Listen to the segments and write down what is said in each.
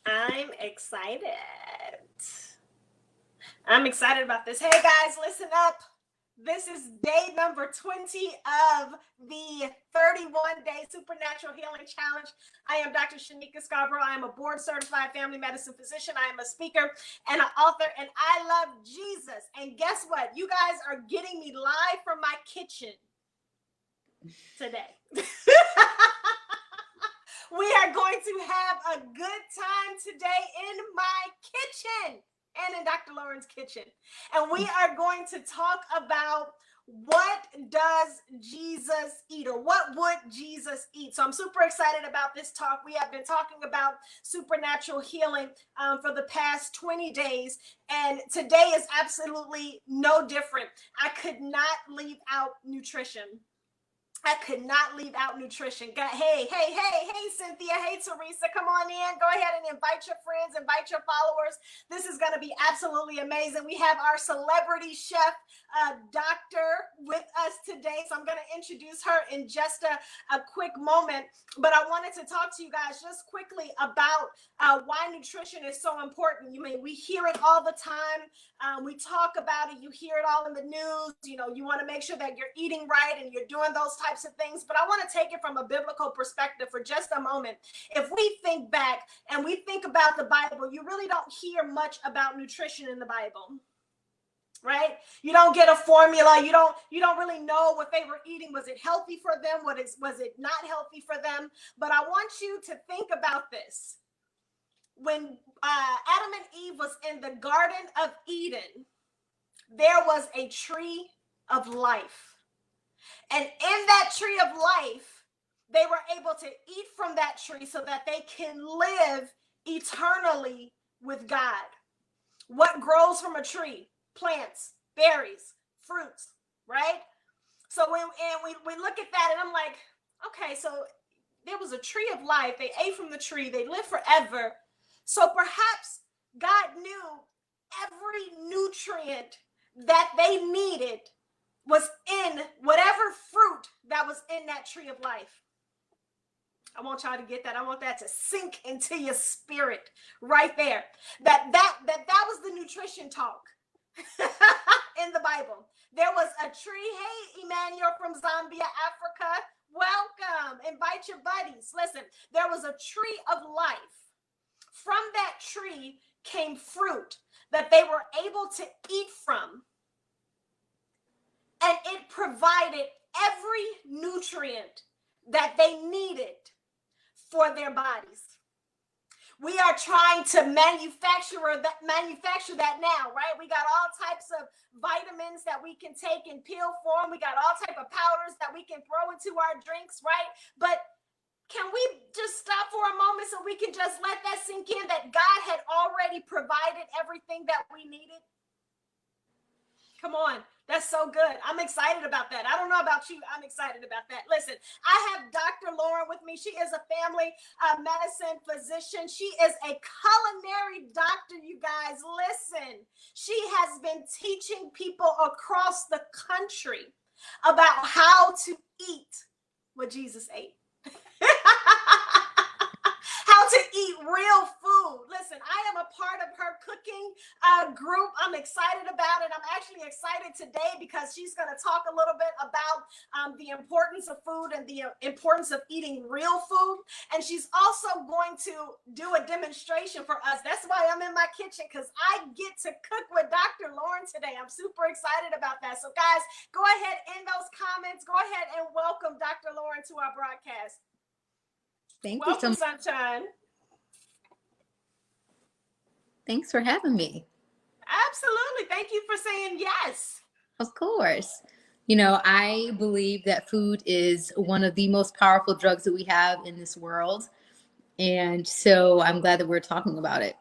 I'm excited. I'm excited about this. Hey guys, listen up. This is day number 20 of the 31-day Supernatural Healing Challenge. I am Dr. Shanicka. I am a board certified family medicine physician. I am a speaker and an author, and I love Jesus. And guess what? You guys are getting me live from my kitchen today. We are going to have a good time today in my kitchen and in Dr. Lauren's kitchen. And we are going to talk about what does Jesus eat, or what would Jesus eat? So I'm super excited about this talk. We have been talking about supernatural healing for the past 20 days, and today is absolutely no different. I could not leave out nutrition. I could not leave out nutrition. Hey, Cynthia. Hey, Teresa. Come on in. Go ahead and invite your friends, invite your followers. This is going to be absolutely amazing. We have our celebrity chef, doctor, with us today. So I'm going to introduce her in just a quick moment. But I wanted to talk to you guys just quickly about why nutrition is so important. We hear it all the time. We talk about it. You hear it all in the news. You want to make sure that you're eating right and you're doing those types of things. But I want to take it from a biblical perspective for just a moment. If we think back and we think about the Bible, you really don't hear much about nutrition in the Bible. Right? You don't get a formula. You don't really know what they were eating. Was it healthy for them? Was it not healthy for them? But I want you to think about this. When Adam and Eve was in the Garden of Eden, there was a tree of life. And in that tree of life, they were able to eat from that tree so that they can live eternally with God. What grows from a tree? Plants, berries, fruits, right? So when we look at that, and I'm like, okay, so there was a tree of life. They ate from the tree. They lived forever. So perhaps God knew every nutrient that they needed was in whatever fruit that was in that tree of life. I want y'all to get that. I want that to sink into your spirit right there. That was the nutrition talk in the Bible. There was a tree. Hey, Emmanuel from Zambia, Africa. Welcome. Invite your buddies. Listen, there was a tree of life. From that tree came fruit that they were able to eat from. And it provided every nutrient that they needed for their bodies. We are trying to manufacture that now, right? We got all types of vitamins that we can take in pill form. We got all type of powders that we can throw into our drinks, right? But can we just stop for a moment so we can just let that sink in, that God had already provided everything that we needed? Come on. That's so good. I'm excited about that. I don't know about you. I'm excited about that. Listen, I have Dr. Lauren with me. She is a family medicine physician. She is a culinary doctor, you guys. Listen, she has been teaching people across the country about how to eat what Jesus ate. How to eat real food. Listen, I am a part of her cooking group. I'm excited about it. I'm actually excited today because she's going to talk a little bit about the importance of food and the importance of eating real food. And she's also going to do a demonstration for us. That's why I'm in my kitchen, because I get to cook with Dr. Lauren today. I'm super excited about that. So guys, go ahead in those comments. Go ahead and welcome Dr. Lauren to our broadcast. Thank you so Welcome, much. Sunshine. Thanks for having me. Absolutely. Thank you for saying yes. Of course. I believe that food is one of the most powerful drugs that we have in this world. And so I'm glad that we're talking about it.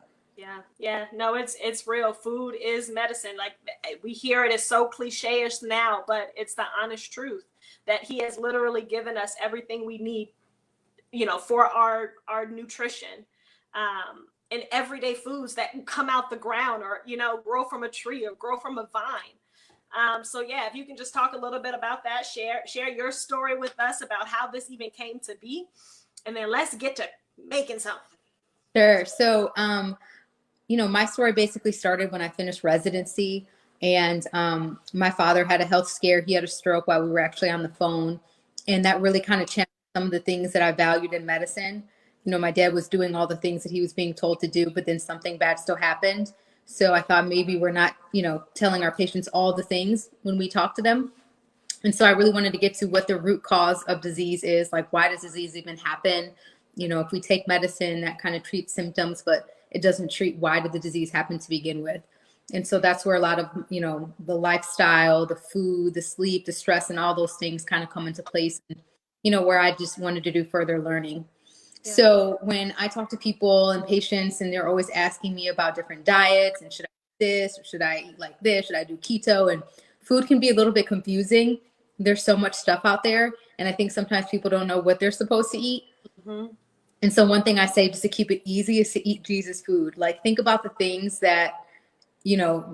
Yeah. No, it's real. Food is medicine. Like, we hear it as so cliche-ish now, but it's the honest truth that he has literally given us everything we need, for our nutrition. And everyday foods that come out the ground, or grow from a tree or grow from a vine. So yeah, if you can just talk a little bit about that, share your story with us about how this even came to be, and then let's get to making something. Sure. So, my story basically started when I finished residency, and my father had a health scare. He had a stroke while we were actually on the phone, and that really kind of challenged some of the things that I valued in medicine. My dad was doing all the things that he was being told to do, but then something bad still happened. So I thought maybe we're not, telling our patients all the things when we talk to them. And so I really wanted to get to what the root cause of disease is. Like, why does disease even happen? If we take medicine, that kind of treats symptoms, but it doesn't treat why did the disease happen to begin with. And so that's where a lot of, the lifestyle, the food, the sleep, the stress, and all those things kind of come into place. And, where I just wanted to do further learning. Yeah. So when I talk to people and patients, and they're always asking me about different diets and should I eat this or should I eat like this? Should I do keto? And food can be a little bit confusing. There's so much stuff out there. And I think sometimes people don't know what they're supposed to eat. Mm-hmm. And so one thing I say just to keep it easy is to eat Jesus food. Like, think about the things that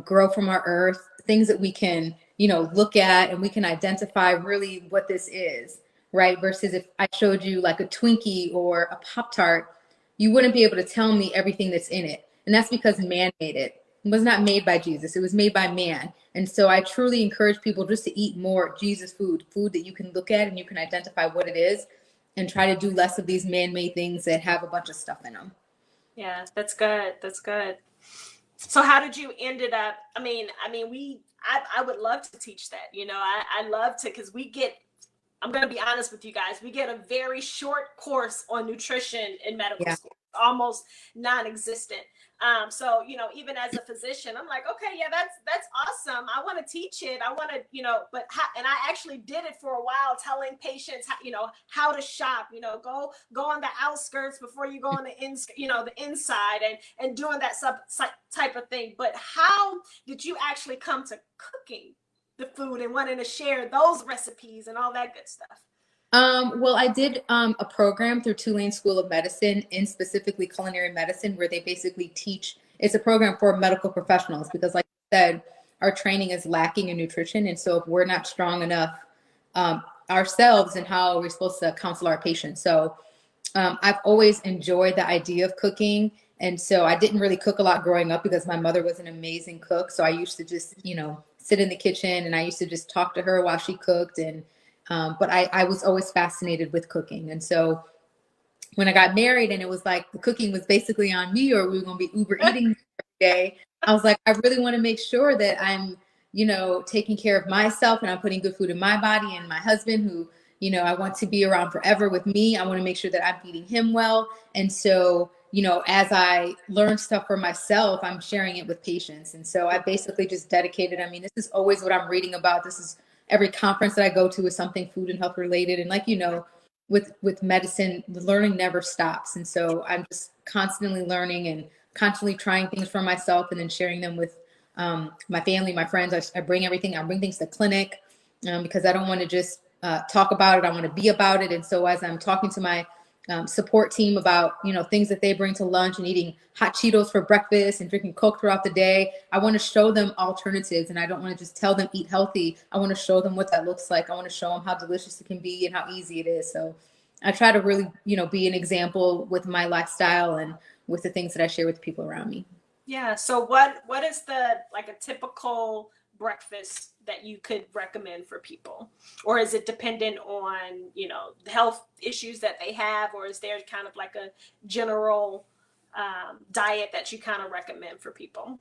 grow from our earth, things that we can, look at and we can identify really what this is, right? Versus if I showed you like a Twinkie or a Pop Tart, you wouldn't be able to tell me everything that's in it. And that's because man made it. It was not made by Jesus, it was made by man. And so I truly encourage people just to eat more Jesus food, food that you can look at and you can identify what it is, and try to do less of these man made things that have a bunch of stuff in them. Yeah, that's good. That's good. So how did you ended up? I would love to teach that. I love to, because we get, I'm going to be honest with you guys. We get a very short course on nutrition in medical Yeah. school, almost non-existent. So even as a physician, I'm like, okay, yeah, that's awesome. I want to teach it. I want to, and I actually did it for a while, telling patients, how to shop. Go on the outskirts before you go on the inside, and doing that type of thing. But how did you actually come to cooking the food and wanting to share those recipes and all that good stuff? Well, I did a program through Tulane School of Medicine, in specifically culinary medicine, where they basically teach. It's a program for medical professionals because, like I said, our training is lacking in nutrition, and so if we're not strong enough ourselves, and how are we supposed to counsel our patients? So I've always enjoyed the idea of cooking. And so I didn't really cook a lot growing up because my mother was an amazing cook. So I used to just, sit in the kitchen and I used to just talk to her while she cooked. And, but I was always fascinated with cooking. And so when I got married and it was like the cooking was basically on me, or we were going to be Uber eating every day, I was like, I really want to make sure that I'm, taking care of myself and I'm putting good food in my body, and my husband, who, I want to be around forever with me. I want to make sure that I'm feeding him well. And so, as I learn stuff for myself, I'm sharing it with patients. And so I basically just dedicated, this is always what I'm reading about. This is every conference that I go to is something food and health related. And like, with medicine, the learning never stops. And so I'm just constantly learning and constantly trying things for myself, and then sharing them with my family, my friends. I bring everything. I bring things to clinic because I don't want to just talk about it. I want to be about it. And so as I'm talking to my support team about things that they bring to lunch, and eating hot Cheetos for breakfast and drinking Coke throughout the day, I want to show them alternatives, and I don't want to just tell them eat healthy. I want to show them what that looks like. I want to show them how delicious it can be and how easy it is. So I try to really be an example with my lifestyle and with the things that I share with the people around me. Yeah. So what is the, like, a typical breakfast that you could recommend for people? Or is it dependent on, the health issues that they have, or is there kind of like a general diet that you kind of recommend for people?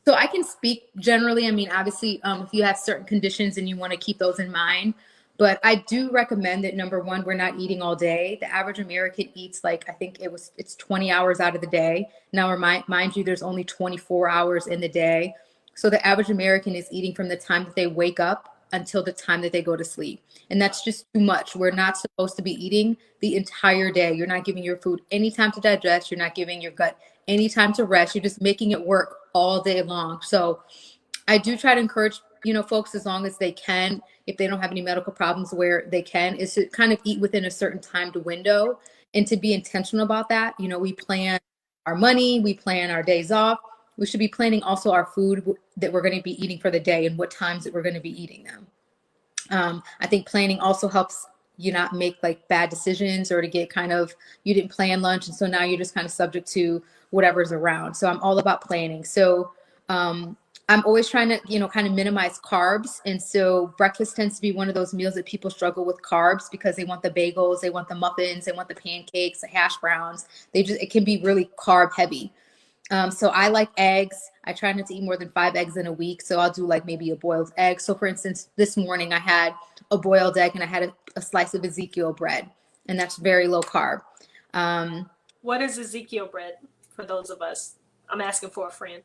So I can speak generally. Obviously, if you have certain conditions and you want to keep those in mind, but I do recommend that, number one, we're not eating all day. The average American eats, like, I think it's 20 hours out of the day. Now, mind you, there's only 24 hours in the day. So the average American is eating from the time that they wake up until the time that they go to sleep. And that's just too much. We're not supposed to be eating the entire day. You're not giving your food any time to digest. You're not giving your gut any time to rest. You're just making it work all day long. So I do try to encourage, folks, as long as they can, if they don't have any medical problems, where they can, is to kind of eat within a certain timed window, and to be intentional about that. We plan our money, we plan our days off. We should be planning also our food that we're going to be eating for the day, and what times that we're going to be eating them. I think planning also helps you not make like bad decisions or to get kind of, you didn't plan lunch. And so now you're just kind of subject to whatever's around. So I'm all about planning. So, I'm always trying to, kind of minimize carbs. And so breakfast tends to be one of those meals that people struggle with carbs because they want the bagels, they want the muffins, they want the pancakes, the hash browns. It can be really carb heavy. So I like eggs. I try not to eat more than 5 eggs in a week. So I'll do like maybe a boiled egg. So for instance, this morning I had a boiled egg and I had a slice of Ezekiel bread, and that's very low carb. What is Ezekiel bread for those of us? I'm asking for a friend.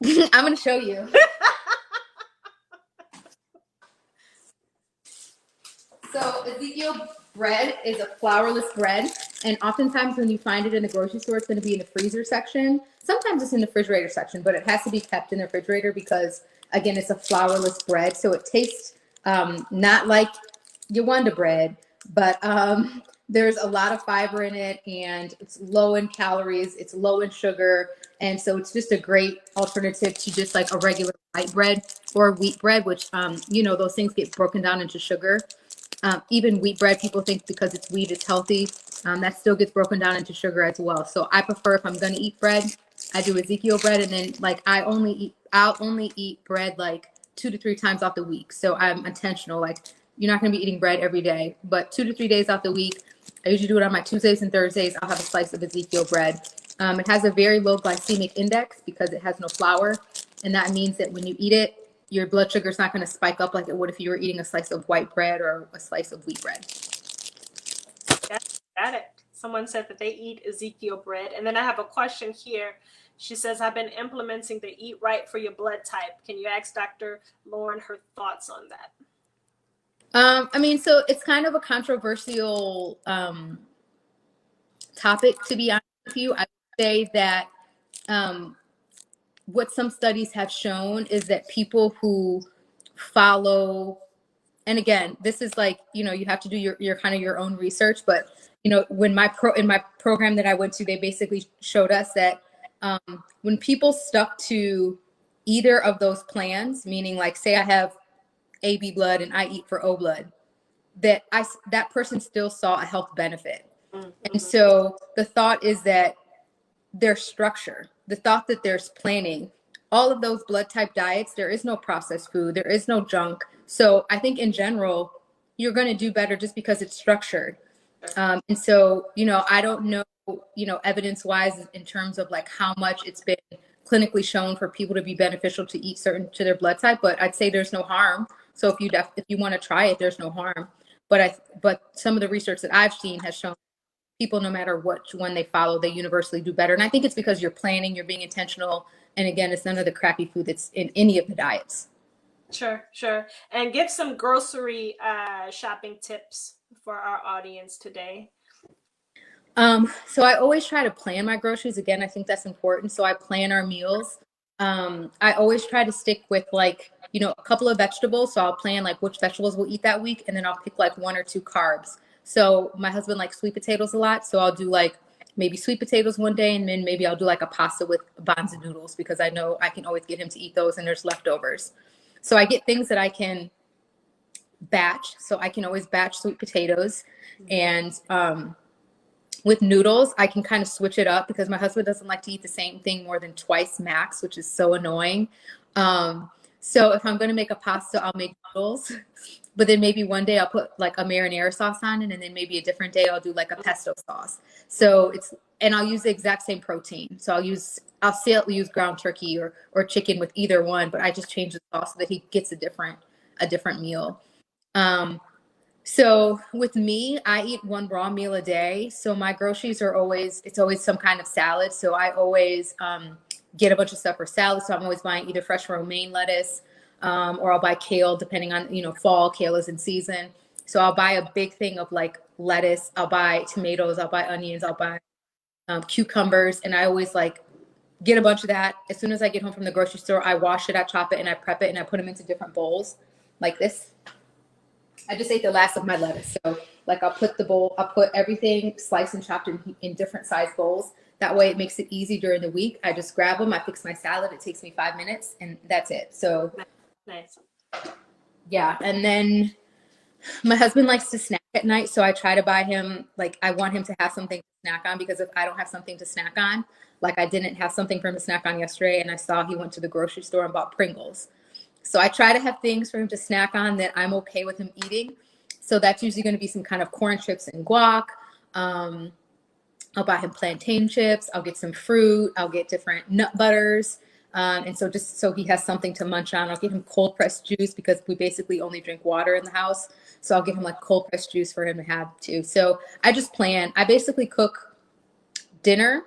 I'm going to show you. So Ezekiel bread is a flourless bread, and oftentimes when you find it in the grocery store, it's going to be in the freezer section. Sometimes it's in the refrigerator section, but it has to be kept in the refrigerator because, again, it's a flourless bread. So it tastes not like your Wonder bread, but there's a lot of fiber in it, and it's low in calories, it's low in sugar, and so it's just a great alternative to just like a regular white bread or wheat bread, which those things get broken down into sugar. Even wheat bread, people think because it's wheat, it's healthy. That still gets broken down into sugar as well. So I prefer, if I'm going to eat bread, I do Ezekiel bread, and then like I'll only eat bread like 2 to 3 times off the week. So I'm intentional. Like, you're not going to be eating bread every day, but 2 to 3 days off the week. I usually do it on my Tuesdays and Thursdays. I'll have a slice of Ezekiel bread. It has a very low glycemic index because it has no flour, and that means that when you eat it, your blood sugar is not going to spike up like it would if you were eating a slice of white bread or a slice of wheat bread. Got it. Someone said that they eat Ezekiel bread. And then I have a question here. She says, I've been implementing the eat right for your blood type. Can you ask Dr. Lauren her thoughts on that? So it's kind of a controversial topic, to be honest with you. I would say that what some studies have shown is that people who follow, and again, this is like, you have to do your kind of your own research, but when in my program that I went to, they basically showed us that when people stuck to either of those plans, meaning like, say I have AB blood and I eat for O blood, that person still saw a health benefit. Mm-hmm. And so the thought is that there's structure, the thought that there's planning, all of those blood type diets, there is no processed food, there is no junk. So I think in general, you're going to do better just because it's structured. And so, I don't know, evidence wise in terms of like how much it's been clinically shown for people to be beneficial to eat certain to their blood type, but I'd say there's no harm. So if you want to try it, there's no harm. But some of the research that I've seen has shown people, no matter which one they follow, they universally do better. And I think it's because you're planning, you're being intentional. And again, it's none of the crappy food that's in any of the diets. Sure. And give some grocery shopping tips for our audience today. So I always try to plan my groceries. Again, I think that's important. So I plan our meals. I always try to stick with like, a couple of vegetables. So I'll plan like which vegetables we'll eat that week. And then I'll pick like 1 or 2 carbs. So my husband likes sweet potatoes a lot. So I'll do like maybe sweet potatoes one day, and then maybe I'll do like a pasta with bonza noodles because I know I can always get him to eat those and there's leftovers. So I get things that I can batch. So I can always batch sweet potatoes. And with noodles, I can kind of switch it up because my husband doesn't like to eat the same thing more than twice max, which is so annoying. So if I'm going to make a pasta, I'll make noodles. But then maybe one day I'll put like a marinara sauce on it, and then maybe a different day I'll do like a pesto sauce. So and I'll use the exact same protein. So I'll still use ground turkey or chicken with either one, but I just change the sauce so that he gets a different meal. So with me, I eat 1 raw meal a day. So my groceries it's always some kind of salad. So I always get a bunch of stuff for salad. So I'm always buying either fresh romaine lettuce, or I'll buy kale, depending on, fall, kale is in season. So I'll buy a big thing of like lettuce. I'll buy tomatoes. I'll buy onions. I'll buy cucumbers. And I always like get a bunch of that. As soon as I get home from the grocery store, I wash it, I chop it, and I prep it, and I put them into different bowls like this. I just ate the last of my lettuce. So like I'll put everything sliced and chopped in different size bowls. That way it makes it easy during the week. I just grab them, I fix my salad. It takes me 5 minutes and that's it. So nice. Yeah. And then my husband likes to snack at night. So I try to buy him, like, I want him to have something to snack on, because if I don't have something to snack on, like I didn't have something for him to snack on yesterday, and I saw he went to the grocery store and bought Pringles. So I try to have things for him to snack on that I'm okay with him eating. So that's usually going to be some kind of corn chips and guac. I'll buy him plantain chips. I'll get some fruit. I'll get different nut butters. And so just so he has something to munch on, I'll get him cold pressed juice, because we basically only drink water in the house. So I'll give him like cold pressed juice for him to have too. So I just plan. I basically cook dinner.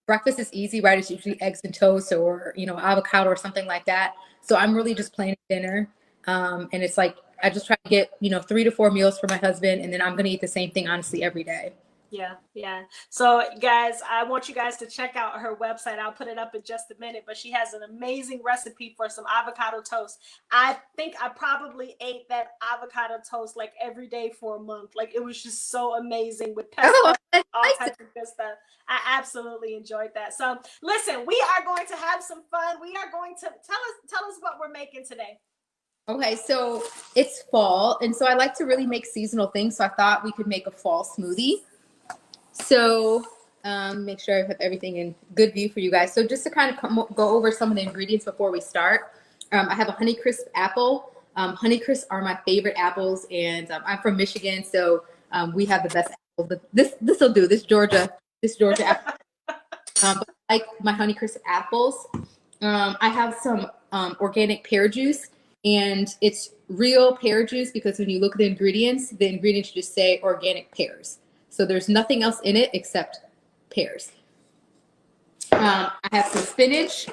Breakfast is easy, right? It's usually eggs and toast, or, avocado or something like that. So I'm really just planning dinner. And it's like, I just try to get, 3 to 4 meals for my husband. And then I'm going to eat the same thing, honestly, every day. Yeah, yeah. So, guys, I want you guys to check out her website. I'll put it up in just a minute, but she has an amazing recipe for some avocado toast. I think I probably ate that avocado toast like every day for a month. Like, it was just so amazing with pesto, all types of good stuff. I absolutely enjoyed that. So, listen, we are going to have some fun. We are going to tell us what we're making today. Okay, so it's fall, and so I like to really make seasonal things. So I thought we could make a fall smoothie. So make sure I have everything in good view for you guys. So just to kind of go over some of the ingredients before we start, I have a Honeycrisp apple. Honeycrisp are my favorite apples, and I'm from Michigan, so we have the best apples. But this will do. This Georgia apple. But I like my Honeycrisp apples. I have some organic pear juice, and it's real pear juice, because when you look at the ingredients just say organic pears. So there's nothing else in it except pears. I have some spinach.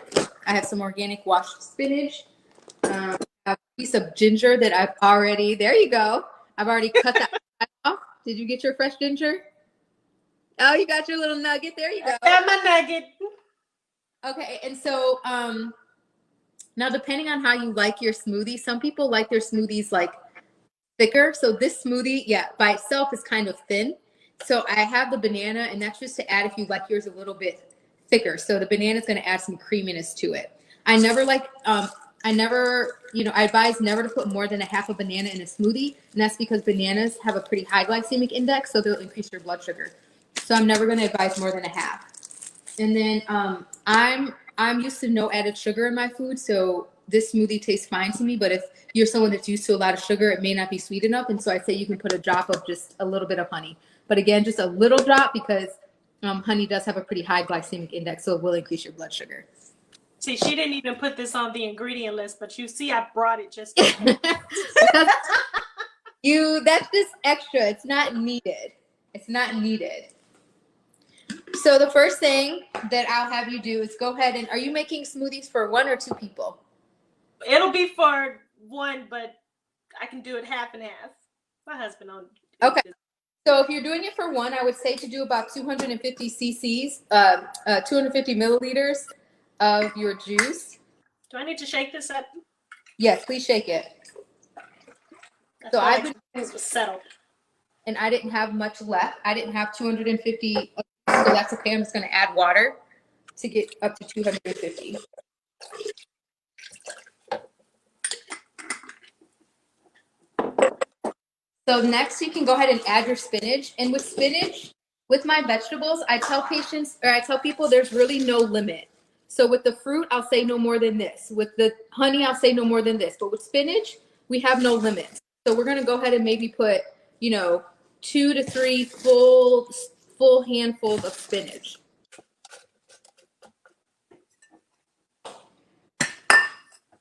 I have some organic washed spinach. I have a piece of ginger that I've already, there you go. I've already cut that off. Did you get your fresh ginger? Oh, you got your little nugget. There you go. I got my nugget. Okay, and so now depending on how you like your smoothie, some people like their smoothies like thicker. So this smoothie, by itself is kind of thin. So I have the banana, and that's just to add if you like yours a little bit thicker. So the banana is going to add some creaminess to it. I advise never to put more than a half a banana in a smoothie, and that's because bananas have a pretty high glycemic index, so they'll increase your blood sugar. So I'm never going to advise more than a half. And then I'm used to no added sugar in my food, so this smoothie tastes fine to me. But if you're someone that's used to a lot of sugar, it may not be sweet enough, and so I say you can put a drop of just a little bit of honey. But again, just a little drop, because honey does have a pretty high glycemic index, so it will increase your blood sugar. See, she didn't even put this on the ingredient list, but you see, I brought it just that's just extra. It's not needed. It's not needed. So the first thing that I'll have you do is go ahead and, are you making smoothies for 1 or 2 people? It'll be for 1, but I can do it half and half. My husband on. Okay. So if you're doing it for 1, I would say to do about 250 cc's, 250 milliliters of your juice. Do I need to shake this up? Yes, please shake it. So I've been things was settled. And I didn't have much left. I didn't have 250, so that's okay. I'm just going to add water to get up to 250. So next you can go ahead and add your spinach. And with spinach, with my vegetables, I tell people there's really no limit. So with the fruit, I'll say no more than this. With the honey, I'll say no more than this. But with spinach, we have no limits. So we're going to go ahead and maybe put, 2 to 3 full handfuls of spinach.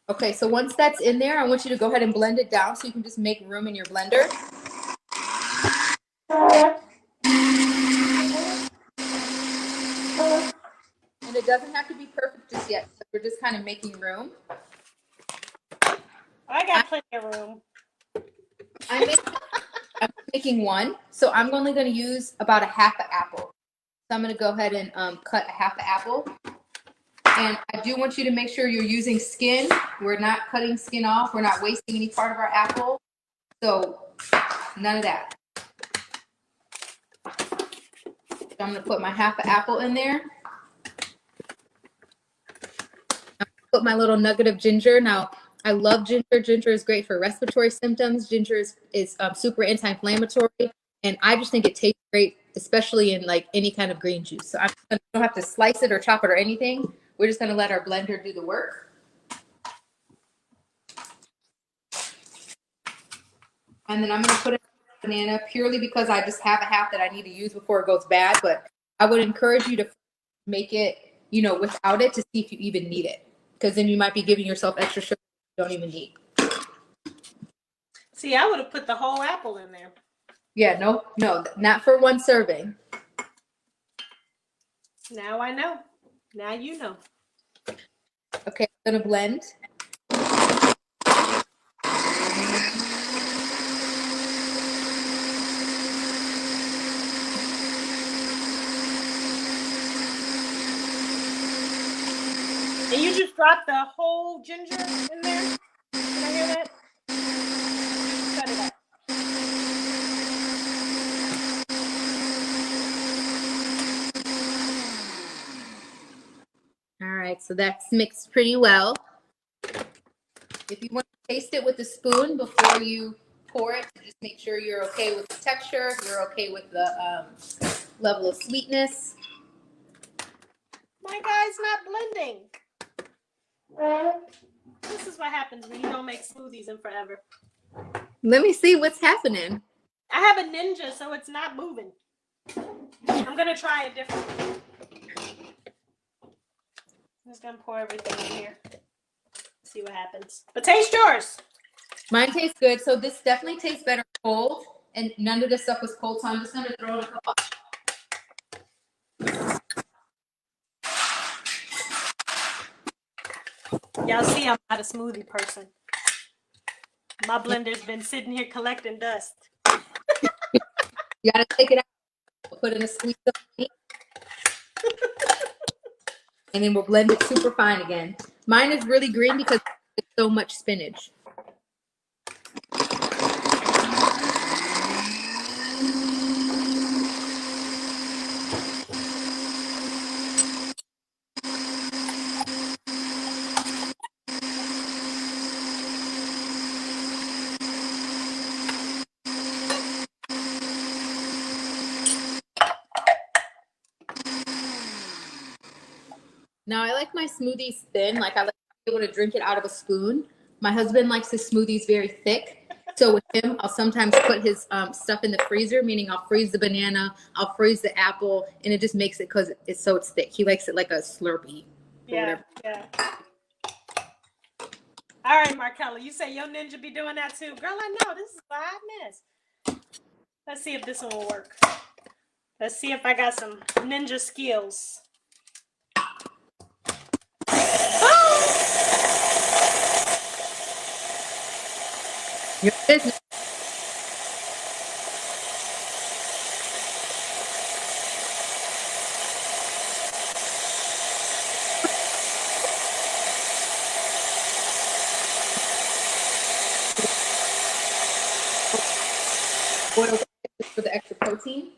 Okay, so once that's in there, I want you to go ahead and blend it down so you can just make room in your blender. And it doesn't have to be perfect just yet. So we're just kind of making room. I got plenty of room. I'm making 1. So I'm only going to use about a half an apple. So I'm going to go ahead and cut a half an apple. And I do want you to make sure you're using skin. We're not cutting skin off. We're not wasting any part of our apple. So none of that. So I'm going to put my half an apple in there. Put my little nugget of ginger. Now, I love ginger. Ginger is great for respiratory symptoms. Ginger is super anti-inflammatory, and I just think it tastes great, especially in like any kind of green juice. So I don't have to slice it or chop it or anything. We're just gonna let our blender do the work. And then I'm gonna put in a banana purely because I just have a half that I need to use before it goes bad. But I would encourage you to make it, without it to see if you even need it, because then you might be giving yourself extra sugar you don't even need. See, I would have put the whole apple in there. Yeah, no, not for one serving. Now I know. Now you know. Okay, I'm gonna blend. And you just dropped the whole ginger in there? Can I hear that? Cut it up. All right, so that's mixed pretty well. If you want to taste it with a spoon before you pour it, just make sure you're okay with the texture, you're okay with the level of sweetness. My guy's not blending. This is what happens when you don't make smoothies in forever. Let me see what's happening. I have a Ninja, so it's not moving. I'm going to try it differently. I'm just going to pour everything in here. See what happens. But taste yours. Mine tastes good. So this definitely tastes better cold, and none of this stuff was cold, so I'm just going to throw it in a cup. Y'all see I'm not a smoothie person. My blender's been sitting here collecting dust. You got to take it out, put in a squeeze of honey, and then we'll blend it super fine again. Mine is really green because it's so much spinach. Now, I like my smoothies thin. Like, I like to be able to drink it out of a spoon. My husband likes his smoothies very thick. So with him, I'll sometimes put his stuff in the freezer, meaning I'll freeze the banana, I'll freeze the apple, and it just makes it because it's thick. He likes it like a Slurpee. Yeah. All right, Markella, you say your Ninja be doing that too. Girl, I know. This is a hot mess. Let's see if this one will work. Let's see if I got some ninja skills. Your business. Oil for the extra protein.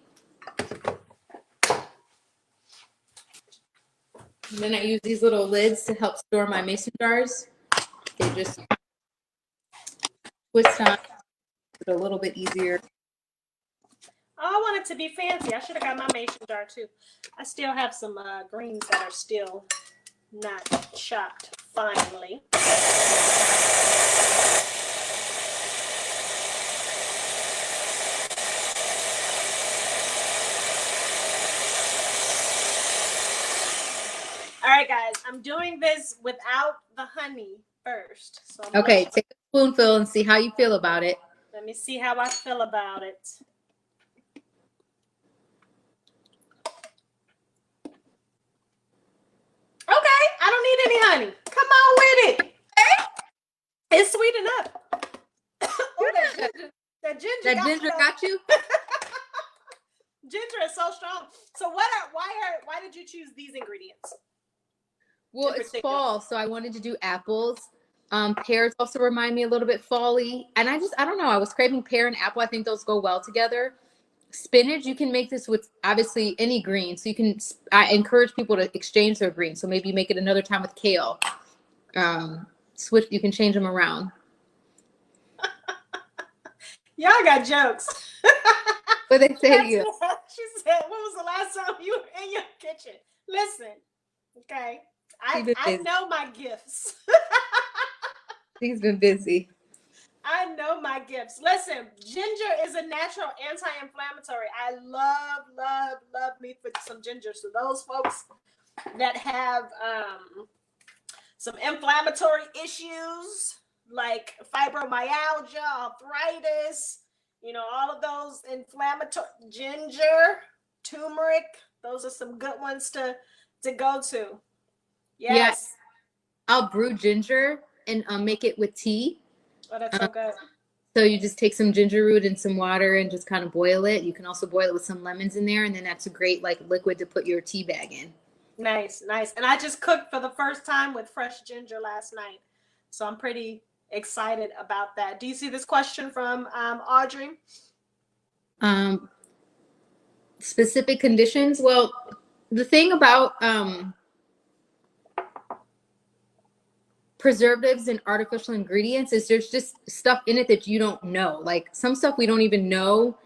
And then I use these little lids to help store my mason jars. They just twist on it a little bit easier. Oh, I want it to be fancy. I should have got my mason jar too. I still have some greens that are still not chopped finely. All right, guys, I'm doing this without the honey first. So Okay, take a spoonful and see how you feel about it. Let me see how I feel about it. Okay, I don't need any honey. Come on with it. It's sweet enough. Oh, that ginger got you. Ginger is so strong. So why did you choose these ingredients? Well, it's fall, so I wanted to do apples. Pears also remind me a little bit fall-y. And I don't know, I was craving pear and apple. I think those go well together. Spinach, you can make this with obviously any green. So I encourage people to exchange their greens. So maybe make it another time with kale. switch. You can change them around. Y'all got jokes. What they say to you? She said, when was the last time you were in your kitchen? Listen, okay. I know my gifts. She's been busy. I know my gifts. Listen, ginger is a natural anti-inflammatory. I love me for some ginger. So those folks that have some inflammatory issues like fibromyalgia, arthritis, all of those inflammatory, ginger, turmeric, those are some good ones to go to. Yes. Yeah, I'll brew ginger and make it with tea. Oh, that's so good. So you just take some ginger root and some water and just kind of boil it. You can also boil it with some lemons in there, and then that's a great like liquid to put your tea bag in. Nice. And I just cooked for the first time with fresh ginger last night, so I'm pretty excited about that. Do you see this question from Audrey? Specific conditions. Well, the thing about preservatives and artificial ingredients is there's just stuff in it that you don't know. Like some stuff we don't even know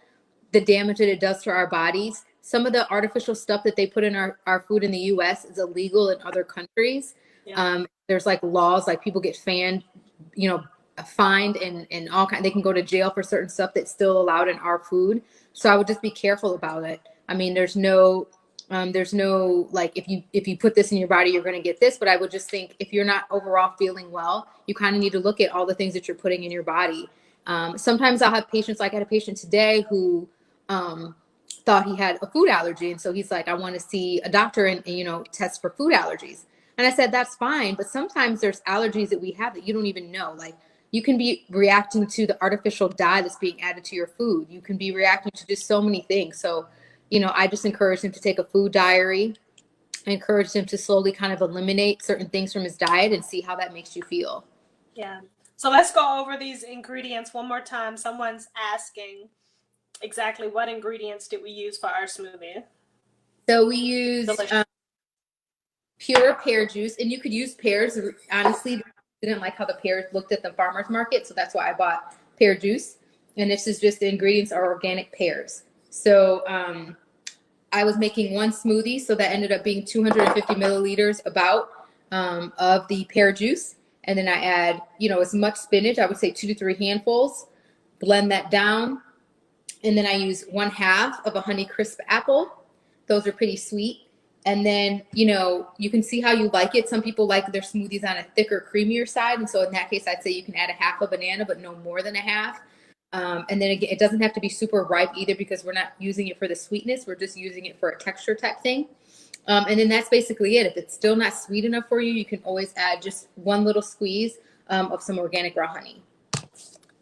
the damage that it does to our bodies. Some of the artificial stuff that they put in our food in the US is illegal in other countries. Yeah. There's like laws, like people get fined and all kind. They can go to jail for certain stuff that's still allowed in our food. So I would just be careful about it. I mean, there's no like if you put this in your body, you're going to get this. But I would just think if you're not overall feeling well, you kind of need to look at all the things that you're putting in your body. Sometimes I'll have patients, like I had a patient today who thought he had a food allergy. And so he's like, I want to see a doctor and test for food allergies. And I said, that's fine. But sometimes there's allergies that we have that you don't even know. Like you can be reacting to the artificial dye that's being added to your food. You can be reacting to just so many things. So, I just encourage him to take a food diary. I encourage him to slowly kind of eliminate certain things from his diet and see how that makes you feel. Yeah. So let's go over these ingredients one more time. Someone's asking exactly what ingredients did we use for our smoothie? So we used pure pear juice, and you could use pears. Honestly, I didn't like how the pears looked at the farmer's market, so that's why I bought pear juice. And this is just the ingredients are organic pears. So I was making one smoothie, so that ended up being 250 milliliters about of the pear juice. And then I add, as much spinach, I would say 2 to 3 handfuls, blend that down. And then I use 1/2 of a Honeycrisp apple. Those are pretty sweet. And then, you can see how you like it. Some people like their smoothies on a thicker, creamier side. And so in that case, I'd say you can add 1/2 a banana, but no more than 1/2. And then again, it doesn't have to be super ripe either because we're not using it for the sweetness. We're just using it for a texture type thing. And then that's basically it. If it's still not sweet enough for you, you can always add just one little squeeze of some organic raw honey.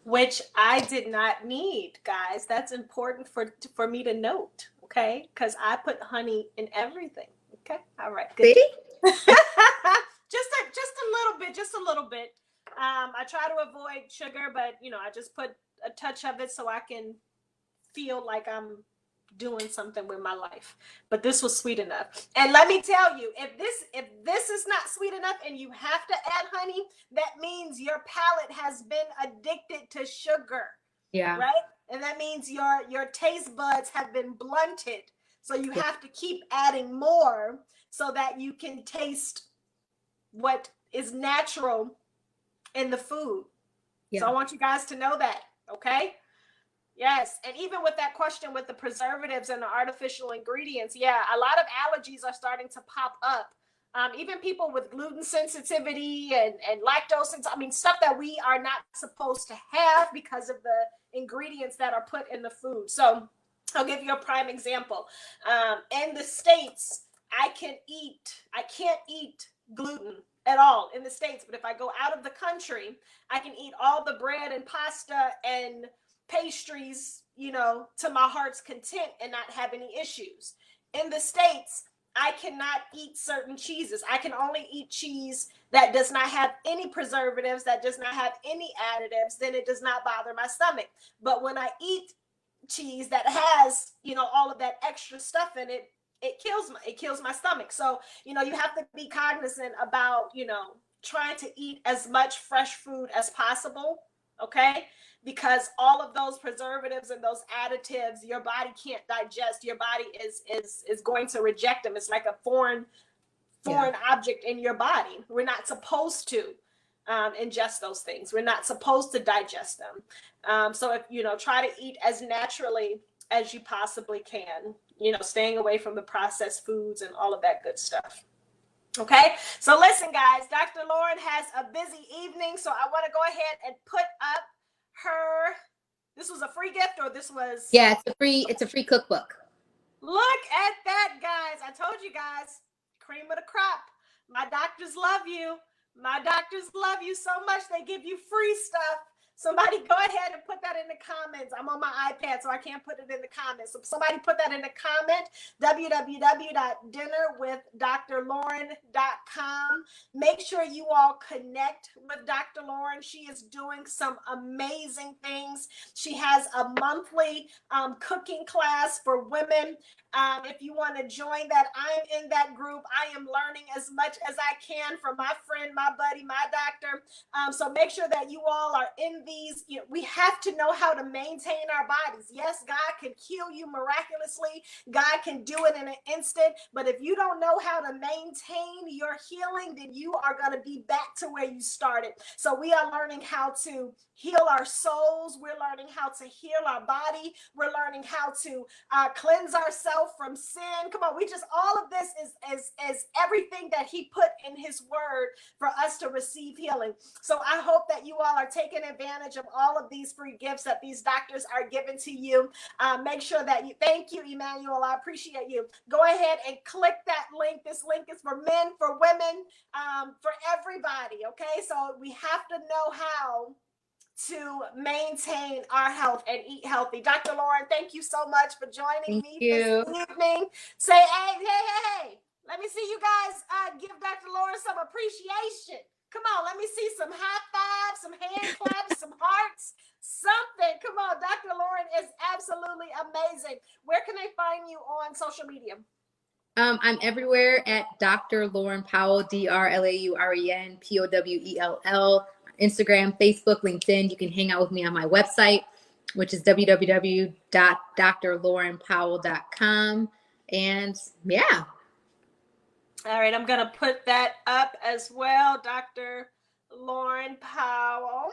Which I did not need, guys. That's important for me to note, okay? Because I put honey in everything. Okay, all right, good. just a little bit. I try to avoid sugar, but I just put a touch of it so I can feel like I'm doing something with my life. But this was sweet enough. And let me tell you, if this is not sweet enough and you have to add honey, that means your palate has been addicted to sugar. Yeah. Right? And that means your taste buds have been blunted. So you have to keep adding more so that you can taste what is natural in the food. Yeah. So I want you guys to know that, okay? Yes, and even with that question with the preservatives and the artificial ingredients, yeah, a lot of allergies are starting to pop up. Even people with gluten sensitivity and lactose, stuff that we are not supposed to have because of the ingredients that are put in the food. So I'll give you a prime example. In the States, I can't eat gluten at all in the States, but if I go out of the country, I can eat all the bread and pasta and pastries, to my heart's content and not have any issues. In the States, I cannot eat certain cheeses. I can only eat cheese that does not have any preservatives, that does not have any additives, then it does not bother my stomach. But when I eat cheese that has, all of that extra stuff in it, it kills my stomach. So, you have to be cognizant about, trying to eat as much fresh food as possible, okay? Because all of those preservatives and those additives, your body can't digest. Your body is going to reject them. It's like a foreign object in your body. We're not supposed to ingest those things. We're not supposed to digest them. So if try to eat as naturally as you possibly can. Staying away from the processed foods and all of that good stuff. Okay, so listen, guys, Dr. Lauren has a busy evening, so I want to go ahead and put up her. This was a free gift, or this was? Yeah, it's a free cookbook. Look at that, guys. I told you guys, cream of the crop. My doctors love you. My doctors love you so much, they give you free stuff. Somebody go ahead and put that in the comments. I'm on my iPad, so I can't put it in the comments. So somebody put that in the comment, www.dinnerwithdrlauren.com. Make sure you all connect with Dr. Lauren. She is doing some amazing things. She has a monthly cooking class for women. If you want to join that, I'm in that group. I am learning as much as I can from my friend, my buddy, my doctor. So make sure that you all are in these. We have to know how to maintain our bodies. Yes, God can heal you miraculously. God can do it in an instant. But if you don't know how to maintain your healing, then you are going to be back to where you started. So we are learning how to heal our souls. We're learning how to heal our body. We're learning how to cleanse ourselves from sin. Come on, all of this is everything that he put in his word for us to receive healing. So I hope that you all are taking advantage of all of these free gifts that these doctors are giving to you. Make sure that thank you, Emmanuel. I appreciate you. Go ahead and click that link. This link is for men, for women, for everybody. Okay, so we have to know how to maintain our health and eat healthy. Dr. Lauren, thank you so much for joining me this evening. Say, hey. Let me see you guys give Dr. Lauren some appreciation. Come on, let me see some high fives, some hand claps, some hearts, something. Come on, Dr. Lauren is absolutely amazing. Where can they find you on social media? I'm everywhere at Dr. Lauren Powell, DrLauren Powell, Instagram, Facebook, LinkedIn. You can hang out with me on my website, which is www.drlaurenpowell.com. And yeah. All right, I'm going to put that up as well, Dr. Lauren Powell.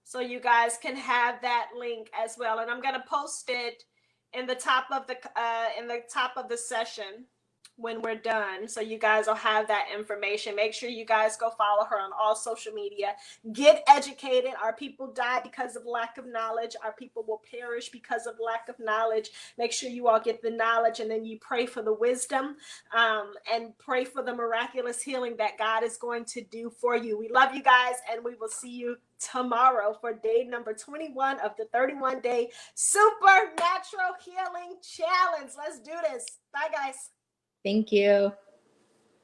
So you guys can have that link as well. And I'm going to post it in the top of the session when we're done. So you guys will have that information. Make sure you guys go follow her on all social media. Get educated. Our people die because of lack of knowledge. Our people will perish because of lack of knowledge. Make sure you all get the knowledge, and then you pray for the wisdom and pray for the miraculous healing that God is going to do for you. We love you guys, and we will see you tomorrow for day number 21 of the 31-day Supernatural Healing Challenge. Let's do this. Bye, guys. Thank you.